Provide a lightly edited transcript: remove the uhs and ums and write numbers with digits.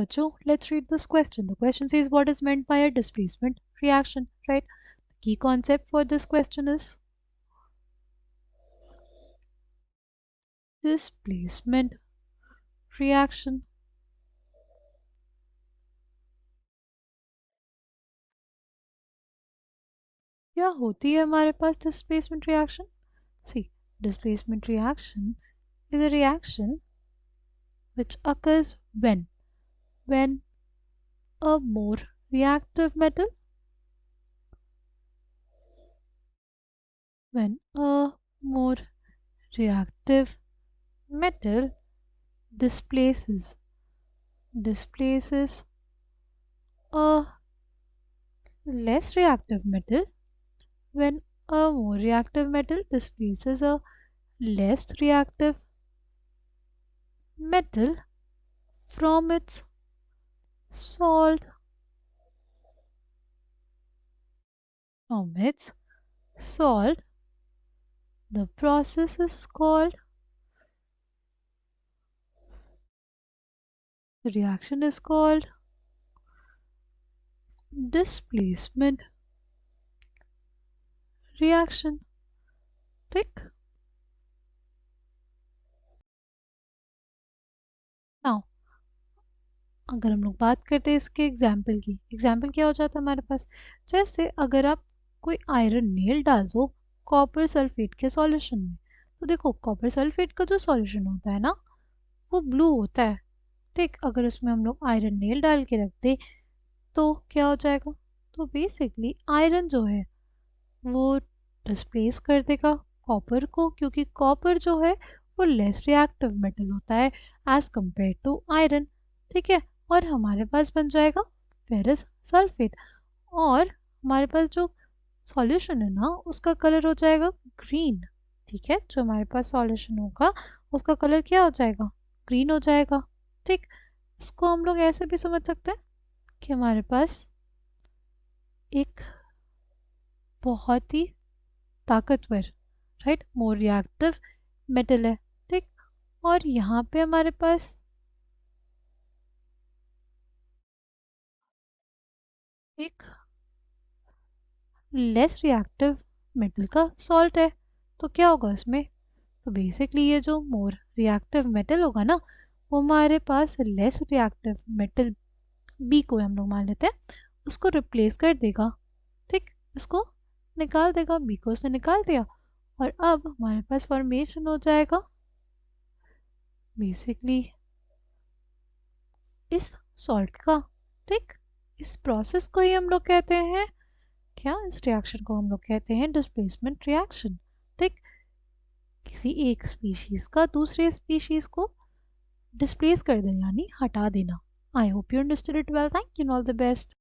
बच्चों, let's read this question. The question says what is meant by a displacement reaction, right? The key concept for this question is displacement reaction. क्या होती है हमारे पास displacement reaction? See, displacement reaction is a reaction which occurs when a more reactive metal when a more reactive metal displaces a less reactive metal when a more reactive metal displaces a less reactive metal from its salt from its salt. The process is called the reaction is called displacement reaction. ठीक. Now अगर हम लोग बात करते हैं इसके example की, example क्या हो जाता है हमारे पास, जैसे अगर आप कोई आयरन नेल डाल दो कॉपर सल्फेट के सॉल्यूशन में, तो देखो कॉपर सल्फेट का जो सॉल्यूशन होता है ना वो ब्लू होता है. ठीक, अगर उसमें हम लोग आयरन नेल डाल के रख दे तो क्या हो जाएगा, तो बेसिकली आयरन जो है वो डिस्प्लेस कर देगा कॉपर को, क्योंकि कॉपर जो है वो लेस रिएक्टिव मेटल होता है एज कंपेयर टू आयरन. ठीक है, और हमारे पास बन जाएगा फेरस सल्फेट, और हमारे पास जो सॉल्यूशन है ना उसका कलर हो जाएगा ग्रीन. ठीक है, जो हमारे पास सॉल्यूशन होगा उसका कलर क्या हो जाएगा, ग्रीन हो जाएगा. ठीक, इसको हम लोग ऐसे भी समझ सकते हैं कि हमारे पास एक बहुत ही ताकतवर, राइट, मोर रिएक्टिव मेटल है. ठीक, और यहाँ पे हमारे पास एक लेस रिएक्टिव मेटल का सॉल्ट है. तो क्या होगा इसमें, तो बेसिकली ये जो मोर रिएक्टिव मेटल होगा ना वो हमारे पास लेस रिएक्टिव मेटल बी को हम लोग मान लेते हैं उसको रिप्लेस कर देगा. ठीक, इसको निकाल देगा, बी को उसने निकाल दिया, और अब हमारे पास फॉर्मेशन हो जाएगा बेसिकली इस सॉल्ट का. ठीक, इस प्रोसेस को ही हम लोग कहते हैं क्या, इस रिएक्शन को हम लोग कहते हैं डिस्प्लेसमेंट रिएक्शन. ठीक, किसी एक स्पीशीज का दूसरे स्पीशीज को डिस्प्लेस कर देना यानी हटा देना. I hope you understood it well. Thank you, all the best.